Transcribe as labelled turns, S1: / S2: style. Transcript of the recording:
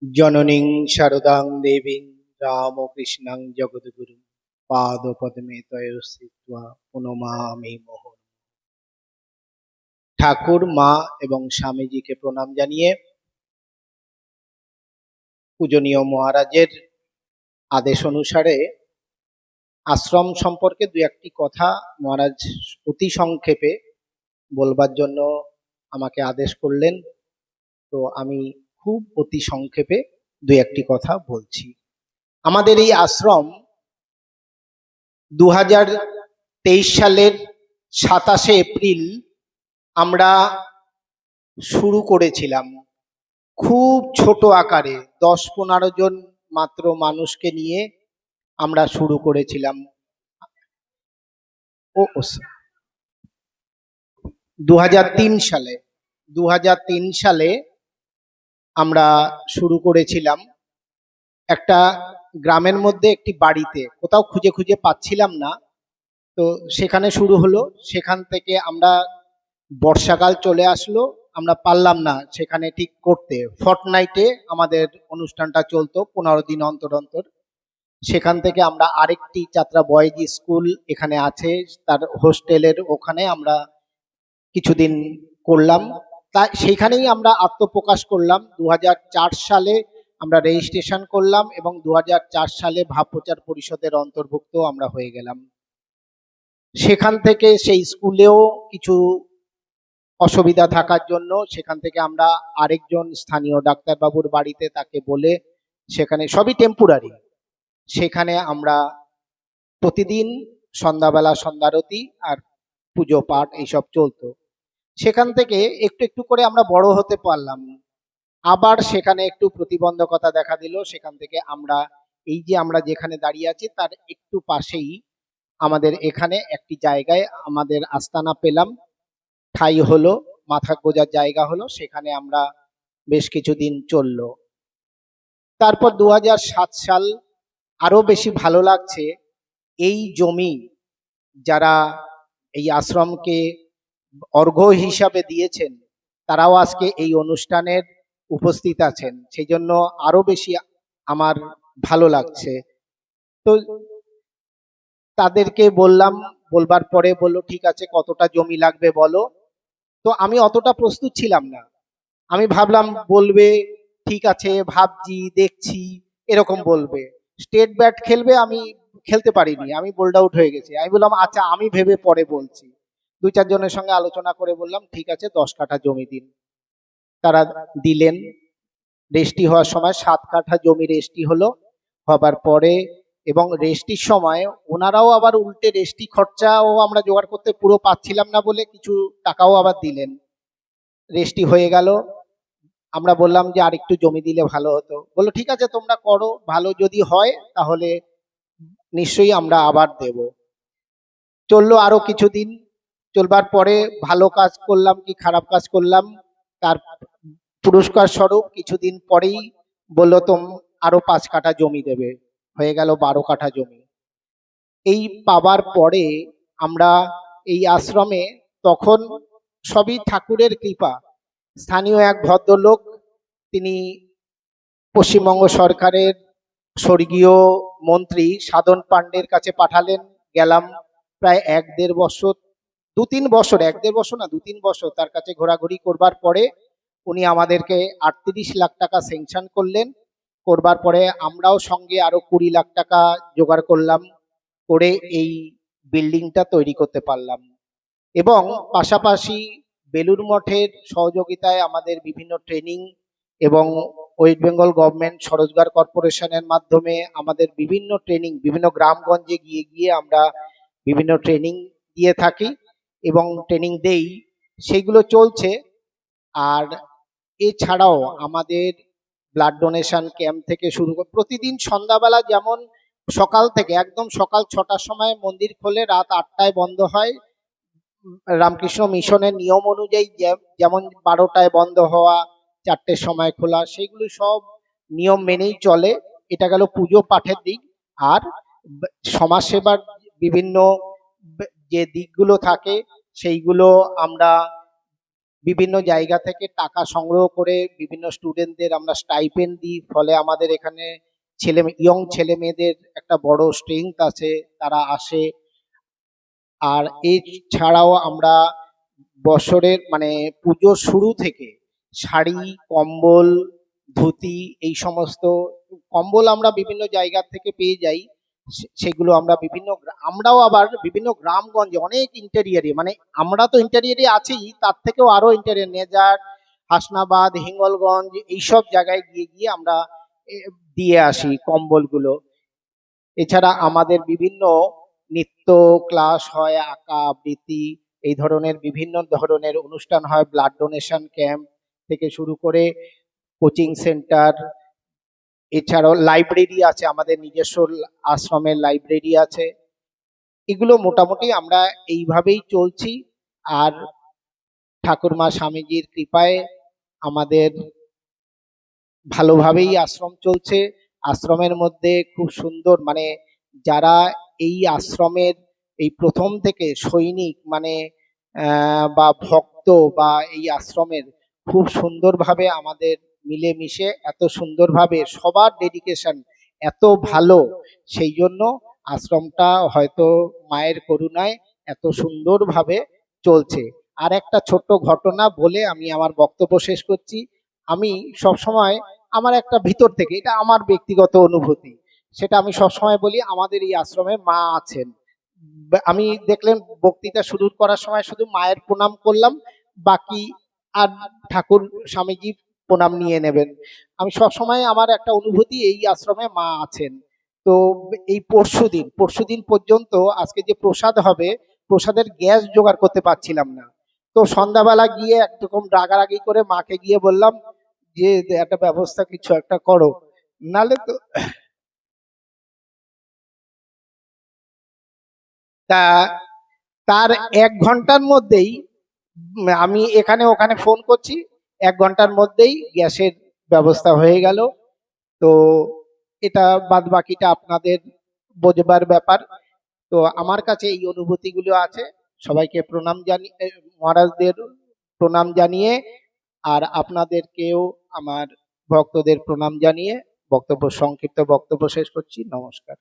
S1: জননীং শারদাং দেবীং রামকৃষ্ণাং জগদ্গুরুং পাদপদ্মে তয়োস্থিত্বা প্রণমামি মোহন। ঠাকুর, মা এবং স্বামীজিকে প্রণাম জানিয়ে পূজনীয় মহারাজের আদেশ অনুসারে আশ্রম সম্পর্কে দু একটি কথা মহারাজ অতি সংক্ষেপে বলবার জন্য আমাকে আদেশ করলেন। তো আমি খুব অতি সংক্ষেপে দু একটি কথা বলছি। আমাদের এই আশ্রম 2023 সালের 27শে এপ্রিল আমরা শুরু করেছিলাম। খুব ছোট আকারে 10-15 জন মাত্র মানুষকে নিয়ে আমরা শুরু করেছিলাম। 2003 সালে আমরা শুরু করেছিলাম একটা গ্রামের মধ্যে একটি বাড়িতে, কোথাও খুঁজে খুঁজে পাচ্ছিলাম না, তো সেখানে শুরু হলো। সেখান থেকে আমরা বর্ষাকাল চলে আসলো, আমরা পারলাম না সেখানে ঠিক করতে। ফর্টনাইটে আমাদের অনুষ্ঠানটা চলতো 15 দিন অন্তর অন্তর। সেখান থেকে আমরা আরেকটি যাত্রা বয়েজ স্কুল এখানে আছে, তার হোস্টেলের ওখানে আমরা কিছুদিন করলাম। তাই সেখানেই আমরা আত্মপ্রকাশ করলাম। 2004 সালে আমরা রেজিস্ট্রেশন করলাম এবং 2004 সালে ভাবপ্রচার পরিষদের অন্তর্ভুক্ত আমরা হয়ে গেলাম। সেখান থেকে সেই স্কুলেও কিছু অসুবিধা থাকার জন্য সেখান থেকে আমরা আরেকজন স্থানীয় ডাক্তারবাবুর বাড়িতে তাকে বলে, সেখানে সবই টেম্পোরারি, সেখানে আমরা প্রতিদিন সন্ধ্যাবেলা সন্ধ্যারতি আর পুজো পাঠ এইসব চলতো। সেখান থেকে একটু একটু করে আমরা বড় হতে পারলাম। আবার সেখানে একটু প্রতিবন্ধকতা দেখা দিল। সেখান থেকে আমরা এই যে আমরা যেখানে দাঁড়িয়ে আছি তার একটু পাশেই আমাদের এখানে একটি জায়গায় আমাদের আস্তানা পেলাম, ঠাই হলো, মাথা গোজার জায়গা হলো। সেখানে আমরা বেশ কিছুদিন চললো। তারপর 2007 সাল আরো বেশি ভালো লাগছে। এই জমি যারা এই আশ্রমকে অর্ঘ্য হিসাবে দিয়েছেন তারাও আজকে এই অনুষ্ঠানের উপস্থিত আছেন, সেই জন্য আরো বেশি আমার ভালো লাগছে। তো তাদেরকে বললাম, বলবার পরে বললো ঠিক আছে কতটা জমি লাগবে বলো। তো আমি অতটা প্রস্তুত ছিলাম না। আমি ভাবলাম বলবে ঠিক আছে ভাবছি দেখছি এরকম বলবে। স্টেট ব্যাট খেলবে, আমি খেলতে পারিনি, আমি বোল্ড আউট হয়ে গেছি। আমি বললাম আচ্ছা আমি ভেবে পরে বলছি। 2-4 জনের সঙ্গে আলোচনা করে বললাম ঠিক আছে 10 কাঠা জমি দিন। তারা দিলেন। রেস্টি হওয়ার সময় 7 কাঠা জমি রেস্টি হলো। হবার পরে এবং রেস্টির সময় ওনারাও আবার উল্টে রেস্টি খরচাও আমরা জোগাড় করতে পুরো পাচ্ছিলাম না বলে কিছু টাকাও আবার দিলেন। রেস্টি হয়ে গেল। আমরা বললাম যে আরেকটু জমি দিলে ভালো হতো। বললো ঠিক আছে তোমরা করো, ভালো যদি হয় তাহলে নিশ্চয়ই আমরা আবার দেব। চললো আরো কিছুদিন। চলবার পরে ভালো কাজ করলাম কি খারাপ কাজ করলাম তার পুরস্কার স্বরূপ কিছুদিন পরেই বললো আরো 5 কাঠা জমি দেবে। হয়ে গেল 12 কাঠা জমি। এই পাবার পরে আমরা এই আশ্রমে, তখন সবই ঠাকুরের কৃপা, স্থানীয় এক ভদ্রলোক, তিনি পশ্চিমবঙ্গ সরকারের স্বর্গীয় মন্ত্রী সাধন পান্ডের কাছে পাঠালেন। গেলাম প্রায় 1-1.5 বছর, 2-3 বছর, 1-1.5 বছর না 2-3 বছর তার কাছে ঘোরাঘুরি করবার পরে উনি আমাদেরকে 38 লাখ টাকা স্যাংশন করলেন। করবার পরে আমরাও সঙ্গে আরো 20 লাখ টাকা জোগাড় করলাম, করে এই বিল্ডিংটা তৈরি করতে পারলাম। এবং পাশাপাশি বেলুড় মঠের সহযোগিতায় আমাদের বিভিন্ন ট্রেনিং এবং ওয়েস্ট বেঙ্গল গভর্নমেন্ট স্বরোজগার কর্পোরেশনের মাধ্যমে আমাদের বিভিন্ন ট্রেনিং, বিভিন্ন গ্রামগঞ্জে গিয়ে গিয়ে আমরা বিভিন্ন ট্রেনিং দিয়ে থাকি এবং ট্রেনিং দেই, সেগুলো চলছে। আর এছাড়াও আমাদের ব্লাড ডোনেশন ক্যাম্প থেকে শুরু করে প্রতিদিন সন্ধ্যাবেলা, যেমন সকাল থেকে একদম সকাল 6টার সময় মন্দির খোলে, রাত 8টায় বন্ধ হয়। রামকৃষ্ণ মিশনের নিয়ম অনুযায়ী যেমন 12টায় বন্ধ হওয়া, 4টের সময় খোলা, সেগুলো সব নিয়ম মেনেই চলে। এটা গেল পুজো পাঠের দিক। আর সমাজসেবার বিভিন্ন যে দিকগুলো থাকে সেইগুলো আমরা বিভিন্ন জায়গা থেকে টাকা সংগ্রহ করে বিভিন্ন স্টুডেন্টদের আমরা স্টাইপেন্ড দিই, ফলে আমাদের এখানে ইয়ং ছেলে মেয়েদের একটা বড় স্ট্রেংথ আছে, তারা আসে। আর এছাড়াও আমরা বছরের মানে পুজোর শুরু থেকে শাড়ি, কম্বল, ধুতি, এই সমস্ত কম্বল আমরা বিভিন্ন জায়গা থেকে পেয়ে যাই। সেগুলো আমরা আমরাও আবার বিভিন্ন গ্রামগঞ্জে অনেক ইন্টেরিয়ারে, মানে আমরা তো ইন্টেরিয়ারে আছি, তার থেকেও আরো ইন্টেরিয়ার নেজার, হাসনাবাদ, হিঙ্গলগঞ্জ, এইসব জায়গায় গিয়ে গিয়ে আমরা দিয়ে আসি কম্বলগুলো। এছাড়া আমাদের বিভিন্ন নৃত্য ক্লাস হয়, আঁকা আবৃত্তি, এই ধরনের বিভিন্ন ধরনের অনুষ্ঠান হয়, ব্লাড ডোনেশন ক্যাম্প থেকে শুরু করে কোচিং সেন্টার। এছাড়াও লাইব্রেরি আছে, আমাদের নিজস্ব আশ্রমের লাইব্রেরি আছে। এগুলো মোটামুটি আমরা এইভাবেই চলছি। আর ঠাকুরমা স্বামীজির কৃপায় আমাদের ভালোভাবেই আশ্রম চলছে। আশ্রমের মধ্যে খুব সুন্দর, মানে যারা এই আশ্রমের এই প্রথম থেকে সৈনিক, মানে বা ভক্ত, বা এই আশ্রমের খুব সুন্দরভাবে আমাদের মিলেমিশে, এত সুন্দরভাবে সবার ডেডিকেশন এত ভালো, সেই জন্য আশ্রমটা হয়তো মায়ের করুণায় এত সুন্দরভাবে চলছে। আর একটা ছোট্ট ঘটনা বলে আমি আমার বক্তব্য শেষ করছি। আমি সবসময় আমার একটা ভিতর থেকে, এটা আমার ব্যক্তিগত অনুভূতি, সেটা আমি সবসময় বলি, আমাদের এই আশ্রমে মা আছেন। আমি দেখলেন বক্তৃতা শুরু করার সময় শুধু মায়ের প্রণাম করলাম, বাকি আর ঠাকুর স্বামীজি প্রণাম নিয়ে নেবেন। আমি সবসময় আমার একটা অনুভূতি, এই আশ্রমে মা আছেন। তো এই পরশুদিন পর্যন্ত আজকে যে প্রসাদ হবে, প্রসাদের গ্যাস জোগাড় করতে পারছিলাম না। তো সন্ধ্যাবেলা গিয়ে একরকম রাগারাগি করে মাকে গিয়ে বললাম যে একটা ব্যবস্থা কিছু একটা করো, নালে তো। তা তার 1 ঘন্টার মধ্যেই আমি এখানে ওখানে ফোন করছি, 1 ঘন্টার মধ্যেই গ্যাসের ব্যবস্থা হয়ে গেল। তো এটা বাদ বাকিটা আপনাদের বোঝবার ব্যাপার। তো আমার কাছে এই অনুভূতিগুলো আছে। সবাইকে প্রণাম জানিয়ে, মহারাজদের প্রণাম জানিয়ে, আর আপনাদেরকেও আমার ভক্তদের প্রণাম জানিয়ে সংক্ষিপ্ত বক্তব্য শেষ করছি। নমস্কার।